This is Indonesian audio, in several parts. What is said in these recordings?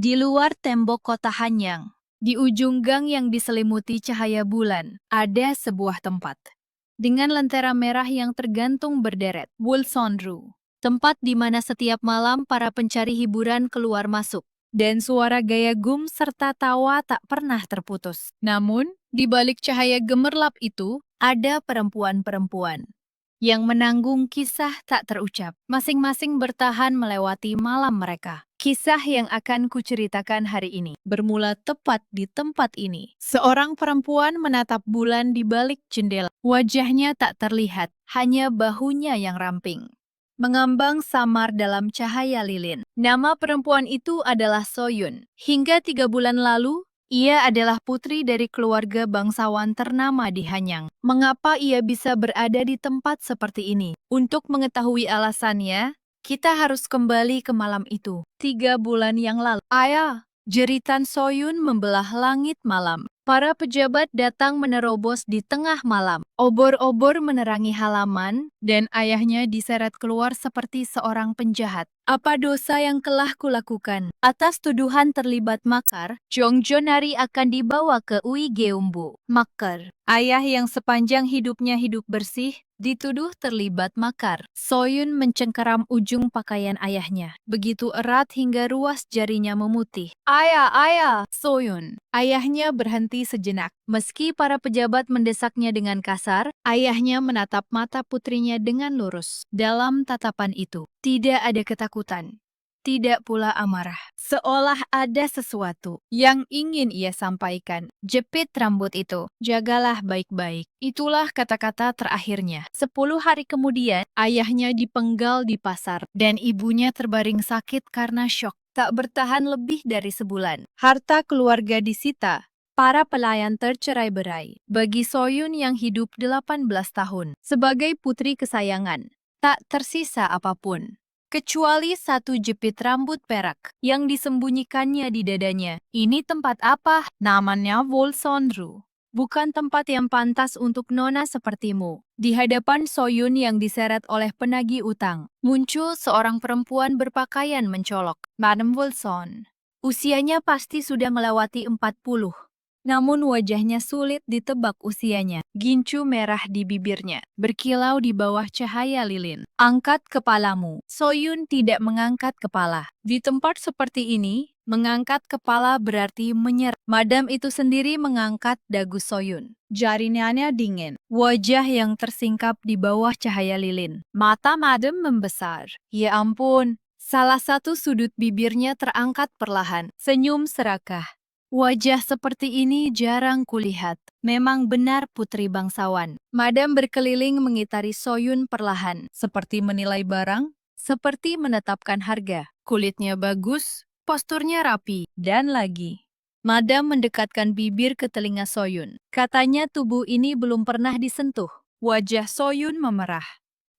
Di luar tembok kota Hanyang, di ujung gang yang diselimuti cahaya bulan, ada sebuah tempat. Dengan lentera merah yang tergantung berderet, Wulsonru. Tempat di mana setiap malam para pencari hiburan keluar masuk. Dan suara gaya gum serta tawa tak pernah terputus. Namun, di balik cahaya gemerlap itu, ada perempuan-perempuan yang menanggung kisah tak terucap, masing-masing bertahan melewati malam mereka. Kisah yang akan kuceritakan hari ini bermula tepat di tempat ini. Seorang perempuan menatap bulan di balik jendela. Wajahnya tak terlihat, hanya bahunya yang ramping, mengambang samar dalam cahaya lilin. Nama perempuan itu adalah Soyun. Hingga 3 bulan lalu, ia adalah putri dari keluarga bangsawan ternama di Hanyang. Mengapa ia bisa berada di tempat seperti ini? Untuk mengetahui alasannya, kita harus kembali ke malam itu. 3 bulan yang lalu. Ayah, jeritan Soyun membelah langit malam. Para pejabat datang menerobos di tengah malam. Obor-obor menerangi halaman, dan ayahnya diseret keluar seperti seorang penjahat. Apa dosa yang telah kulakukan? Atas tuduhan terlibat makar, Jongjonari akan dibawa ke Uigeumbu. Makar. Ayah yang sepanjang hidupnya hidup bersih, dituduh terlibat makar. Soyun mencengkeram ujung pakaian ayahnya, begitu erat hingga ruas jarinya memutih. Ayah, Soyun. Ayahnya berhenti sejenak. Meski para pejabat mendesaknya dengan kasar, ayahnya menatap mata putrinya dengan lurus. Dalam tatapan itu, tidak ada ketakutan. Tidak pula amarah. Seolah ada sesuatu yang ingin ia sampaikan. Jepit rambut itu. Jagalah baik-baik. Itulah kata-kata terakhirnya. 10 hari kemudian, ayahnya dipenggal di pasar. Dan ibunya terbaring sakit karena syok. Tak bertahan lebih dari sebulan. Harta keluarga disita. Para pelayan tercerai-berai. Bagi Soyun yang hidup 18 tahun. Sebagai putri kesayangan, tak tersisa apapun kecuali satu jepit rambut perak yang disembunyikannya di dadanya. Ini tempat apa? Namanya Wulsonru. Bukan tempat yang pantas untuk nona sepertimu. Di hadapan Soyun yang diseret oleh penagih utang, muncul seorang perempuan berpakaian mencolok. Madam Wulson. Usianya pasti sudah melewati 40. Namun wajahnya sulit ditebak usianya. Gincu merah di bibirnya, berkilau di bawah cahaya lilin. Angkat kepalamu. Soyun tidak mengangkat kepala. Di tempat seperti ini, mengangkat kepala berarti menyerah. Madam itu sendiri mengangkat dagu Soyun. Jarinya dingin. Wajah yang tersingkap di bawah cahaya lilin. Mata Madam membesar. Ya ampun, salah satu sudut bibirnya terangkat perlahan. Senyum serakah. Wajah seperti ini jarang kulihat. Memang benar putri bangsawan. Madam berkeliling mengitari Soyun perlahan. Seperti menilai barang, seperti menetapkan harga. Kulitnya bagus, posturnya rapi, dan lagi. Madam mendekatkan bibir ke telinga Soyun. Katanya tubuh ini belum pernah disentuh. Wajah Soyun memerah.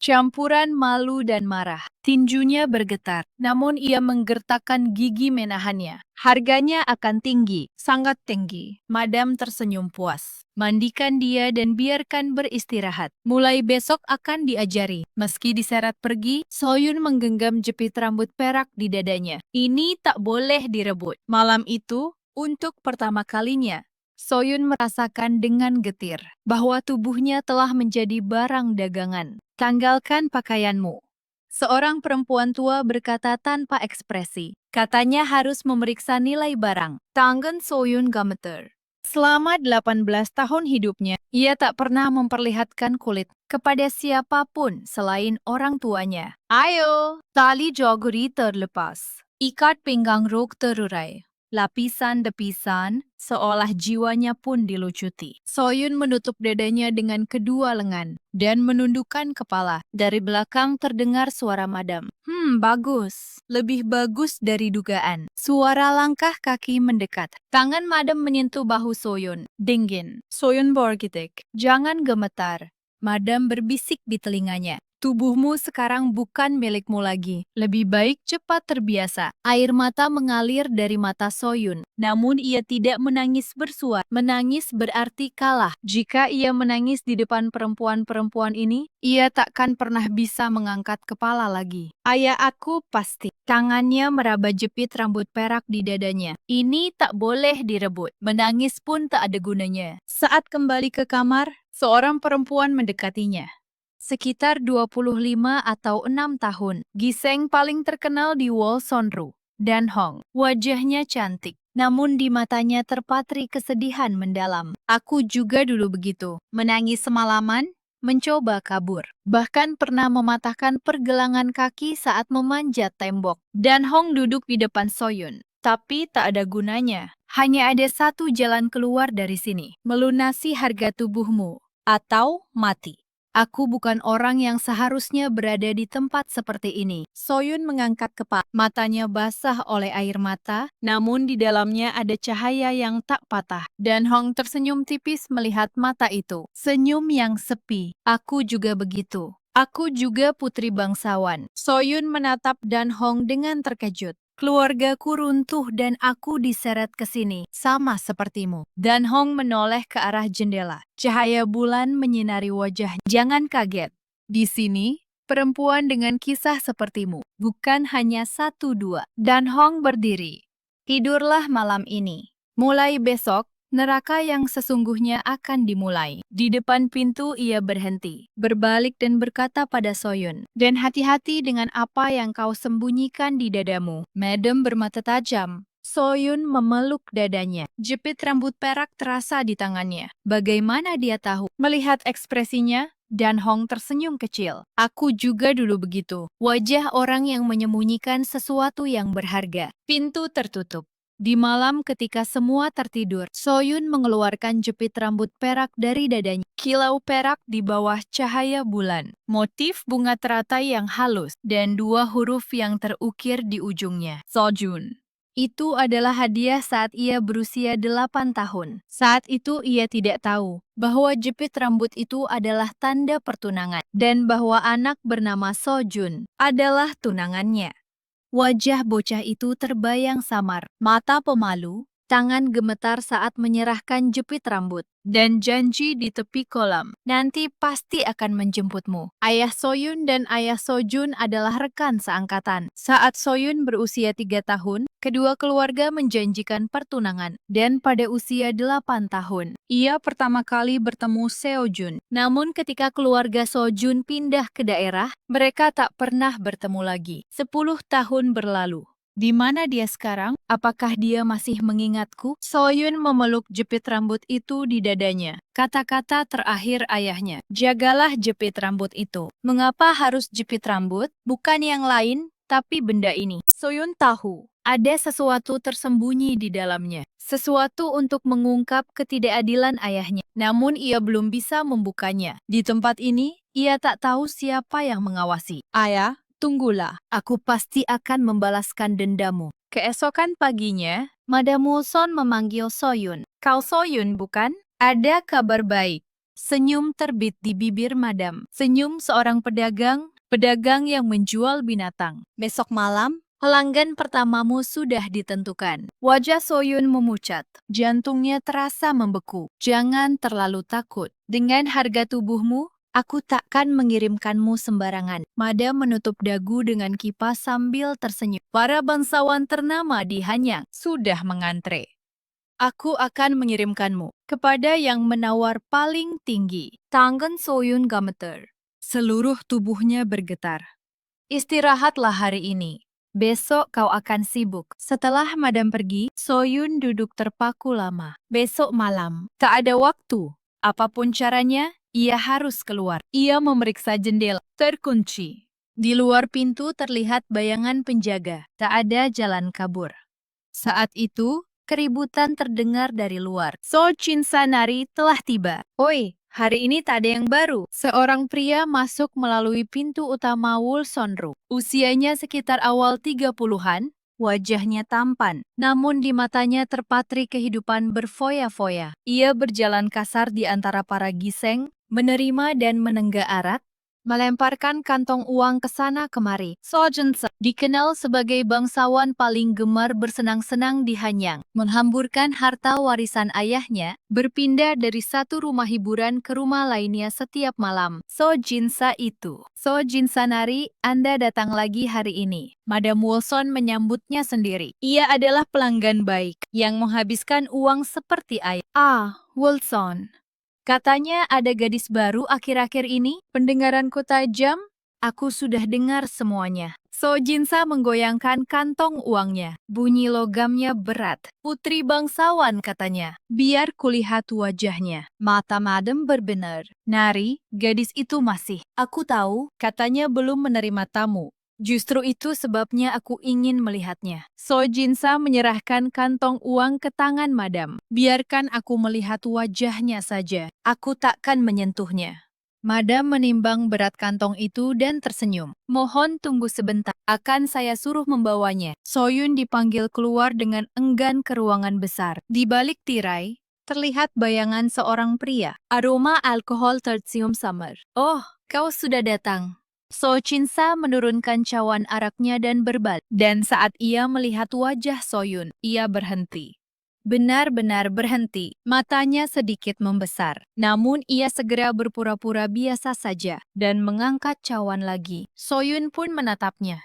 Campuran malu dan marah. Tinjunya bergetar, namun ia menggertakkan gigi menahannya. Harganya akan tinggi, sangat tinggi. Madam tersenyum puas. Mandikan dia dan biarkan beristirahat. Mulai besok akan diajari. Meski diseret pergi, Soyun menggenggam jepit rambut perak di dadanya. Ini tak boleh direbut. Malam itu, untuk pertama kalinya, Soyun merasakan dengan getir bahwa tubuhnya telah menjadi barang dagangan. Tanggalkan pakaianmu. Seorang perempuan tua berkata tanpa ekspresi. Katanya harus memeriksa nilai barang. Tangan Soyun gemeter. Selama 18 tahun hidupnya, ia tak pernah memperlihatkan kulit kepada siapapun selain orang tuanya. Ayo, tali joguri terlepas. Ikat pinggang rok terurai. Lapisan-depisan, seolah jiwanya pun dilucuti. Soyun menutup dadanya dengan kedua lengan dan menundukkan kepala. Dari belakang terdengar suara Madam. Bagus. Lebih bagus dari dugaan. Suara langkah kaki mendekat. Tangan Madam menyentuh bahu Soyun. Dingin. Soyun bergidik. Jangan gemetar. Madam berbisik di telinganya. Tubuhmu sekarang bukan milikmu lagi. Lebih baik cepat terbiasa. Air mata mengalir dari mata Soyun. Namun ia tidak menangis bersuara. Menangis berarti kalah. Jika ia menangis di depan perempuan-perempuan ini, ia takkan pernah bisa mengangkat kepala lagi. Ayah aku pasti. Tangannya meraba jepit rambut perak di dadanya. Ini tak boleh direbut. Menangis pun tak ada gunanya. Saat kembali ke kamar, seorang perempuan mendekatinya. Sekitar 25 atau 6 tahun, Giseng paling terkenal di Wall Sonru. Dan Hong, wajahnya cantik, namun di matanya terpatri kesedihan mendalam. Aku juga dulu begitu, menangis semalaman, mencoba kabur. Bahkan pernah mematahkan pergelangan kaki saat memanjat tembok. Dan Hong duduk di depan Soyun. Tapi tak ada gunanya. Hanya ada satu jalan keluar dari sini. Melunasi harga tubuhmu. Atau mati. Aku bukan orang yang seharusnya berada di tempat seperti ini. Soyun mengangkat kepala. Matanya basah oleh air mata, namun di dalamnya ada cahaya yang tak patah. Dan Hong tersenyum tipis melihat mata itu. Senyum yang sepi. Aku juga begitu. Aku juga putri bangsawan. Soyun menatap Dan Hong dengan terkejut. Keluargaku runtuh dan aku diseret ke sini, sama sepertimu. Dan Hong menoleh ke arah jendela. Cahaya bulan menyinari wajah. Jangan kaget. Di sini, perempuan dengan kisah sepertimu, bukan hanya satu dua. Dan Hong berdiri. Tidurlah malam ini. Mulai besok, neraka yang sesungguhnya akan dimulai. Di depan pintu ia berhenti, berbalik dan berkata pada Soyun, "Dan hati-hati dengan apa yang kau sembunyikan di dadamu." Madam bermata tajam. Soyun memeluk dadanya. Jepit rambut perak terasa di tangannya. Bagaimana dia tahu? Melihat ekspresinya, Dan Hong tersenyum kecil. Aku juga dulu begitu. Wajah orang yang menyembunyikan sesuatu yang berharga. Pintu tertutup. Di malam ketika semua tertidur, Soyun mengeluarkan jepit rambut perak dari dadanya. Kilau perak di bawah cahaya bulan. Motif bunga teratai yang halus dan dua huruf yang terukir di ujungnya. Sojun. Itu adalah hadiah saat ia berusia 8 tahun. Saat itu ia tidak tahu bahwa jepit rambut itu adalah tanda pertunangan dan bahwa anak bernama Sojun adalah tunangannya. Wajah bocah itu terbayang samar, mata pemalu, tangan gemetar saat menyerahkan jepit rambut, dan janji di tepi kolam. Nanti pasti akan menjemputmu. Ayah Soyun dan ayah Sojun adalah rekan seangkatan. Saat Soyun berusia 3 tahun, kedua keluarga menjanjikan pertunangan. Dan pada usia 8 tahun, ia pertama kali bertemu Seojun. Namun ketika keluarga Sojun pindah ke daerah, mereka tak pernah bertemu lagi. 10 tahun berlalu. Di mana dia sekarang? Apakah dia masih mengingatku? Soyun memeluk jepit rambut itu di dadanya. Kata-kata terakhir ayahnya, "Jagalah jepit rambut itu." Mengapa harus jepit rambut? Bukan yang lain, tapi benda ini. Soyun tahu, ada sesuatu tersembunyi di dalamnya. Sesuatu untuk mengungkap ketidakadilan ayahnya. Namun ia belum bisa membukanya. Di tempat ini, ia tak tahu siapa yang mengawasi. "Ayah, tunggulah, aku pasti akan membalaskan dendamu." Keesokan paginya, Madam Wilson memanggil Soyun. "Kau Soyun, bukan? Ada kabar baik." Senyum terbit di bibir Madam. Senyum seorang pedagang yang menjual binatang. "Besok malam, pelanggan pertamamu sudah ditentukan." Wajah Soyun memucat. Jantungnya terasa membeku. "Jangan terlalu takut. Dengan harga tubuhmu, aku takkan mengirimkanmu sembarangan." Madam menutup dagu dengan kipas sambil tersenyum. "Para bangsawan ternama di Hanyang sudah mengantre. Aku akan mengirimkanmu kepada yang menawar paling tinggi." Tangan Soyun gemeter. Seluruh tubuhnya bergetar. "Istirahatlah hari ini. Besok kau akan sibuk." Setelah Madam pergi, Soyun duduk terpaku lama. Besok malam, tak ada waktu. Apapun caranya, ia harus keluar. Ia memeriksa jendela, terkunci. Di luar pintu terlihat bayangan penjaga. Tak ada jalan kabur. Saat itu, keributan terdengar dari luar. So Cinsanari telah tiba. "Oi, hari ini tak ada yang baru." Seorang pria masuk melalui pintu utama Wulsonru. Usianya sekitar awal 30-an, wajahnya tampan, namun di matanya terpatri kehidupan berfoya-foya. Ia berjalan kasar di antara para giseng, menerima dan menenggak arak, melemparkan kantong uang ke sana kemari. Sojinsa dikenal sebagai bangsawan paling gemar bersenang-senang di Hanyang, menghamburkan harta warisan ayahnya, berpindah dari satu rumah hiburan ke rumah lainnya setiap malam. Sojinsa itu. Sojinsa Nari, Anda datang lagi hari ini. Madam Wilson menyambutnya sendiri. Ia adalah pelanggan baik, yang menghabiskan uang seperti ayah. Ah, Wilson. Katanya ada gadis baru akhir-akhir ini, pendengaranku tajam. Aku sudah dengar semuanya. Sojinsa menggoyangkan kantong uangnya. Bunyi logamnya berat. Putri bangsawan katanya. Biar kulihat wajahnya. Mata madam berbenar. Nari, gadis itu masih. Aku tahu, katanya belum menerima tamu. Justru itu sebabnya aku ingin melihatnya. Sojinsa menyerahkan kantong uang ke tangan madam. Biarkan aku melihat wajahnya saja. Aku takkan menyentuhnya. Madam menimbang berat kantong itu dan tersenyum. Mohon tunggu sebentar. Akan saya suruh membawanya. Soyun dipanggil keluar dengan enggan ke ruangan besar. Di balik tirai, terlihat bayangan seorang pria. Aroma alkohol tercium samar. Oh, kau sudah datang. Sojinsa menurunkan cawan araknya dan berbalik. Dan saat ia melihat wajah Soyun, ia berhenti. Benar-benar berhenti, matanya sedikit membesar. Namun ia segera berpura-pura biasa saja dan mengangkat cawan lagi. Soyun pun menatapnya.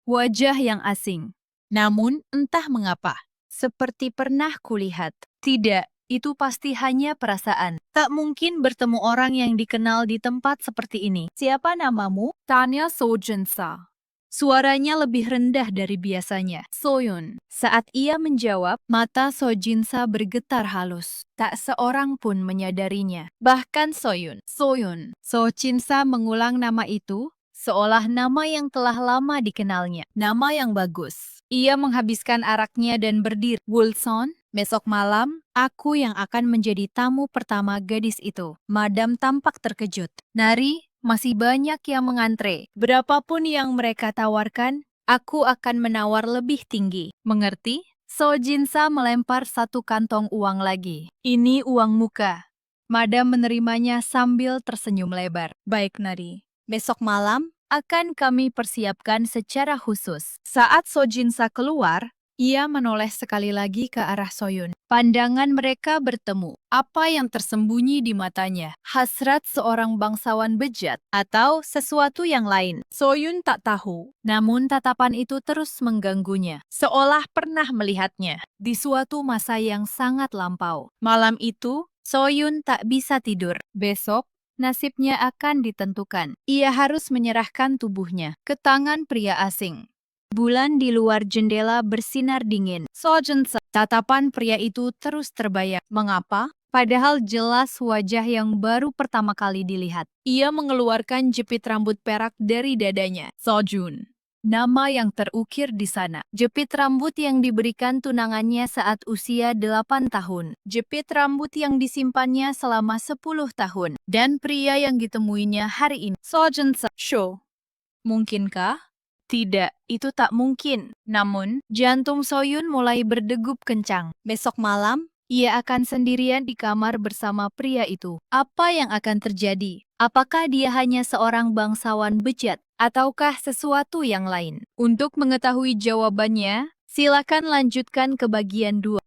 Wajah yang asing. Namun entah mengapa, seperti pernah kulihat. Tidak, itu pasti hanya perasaan. Tak mungkin bertemu orang yang dikenal di tempat seperti ini. Siapa namamu? Tanya Sojinsa. Suaranya lebih rendah dari biasanya. Soyun. Saat ia menjawab, mata Sojinsa bergetar halus. Tak seorang pun menyadarinya. Bahkan Soyun. Soyun. Sojinsa mengulang nama itu, seolah nama yang telah lama dikenalnya. Nama yang bagus. Ia menghabiskan araknya dan berdiri. Wilson, besok malam, aku yang akan menjadi tamu pertama gadis itu. Madam tampak terkejut. Nari, masih banyak yang mengantre. Berapapun yang mereka tawarkan, aku akan menawar lebih tinggi. Mengerti? Sojinsa melempar satu kantong uang lagi. Ini uang muka. Madam menerimanya sambil tersenyum lebar. Baik, Nari. Besok malam, akan kami persiapkan secara khusus. Saat Sojinsa keluar, ia menoleh sekali lagi ke arah Soyun. Pandangan mereka bertemu. Apa yang tersembunyi di matanya? Hasrat seorang bangsawan bejat atau sesuatu yang lain? Soyun tak tahu. Namun tatapan itu terus mengganggunya. Seolah pernah melihatnya di suatu masa yang sangat lampau. Malam itu, Soyun tak bisa tidur. Besok, nasibnya akan ditentukan. Ia harus menyerahkan tubuhnya ke tangan pria asing. Bulan di luar jendela bersinar dingin. Sojinsa, tatapan pria itu terus terbayang. Mengapa? Padahal jelas wajah yang baru pertama kali dilihat. Ia mengeluarkan jepit rambut perak dari dadanya. Sojun. Nama yang terukir di sana. Jepit rambut yang diberikan tunangannya saat usia 8 tahun. Jepit rambut yang disimpannya selama 10 tahun. Dan pria yang ditemuinya hari ini. Sojinsa. Show. Mungkinkah? Tidak, itu tak mungkin. Namun, jantung Soyun mulai berdegup kencang. Besok malam, ia akan sendirian di kamar bersama pria itu. Apa yang akan terjadi? Apakah dia hanya seorang bangsawan bejat, ataukah sesuatu yang lain? Untuk mengetahui jawabannya, silakan lanjutkan ke bagian 2.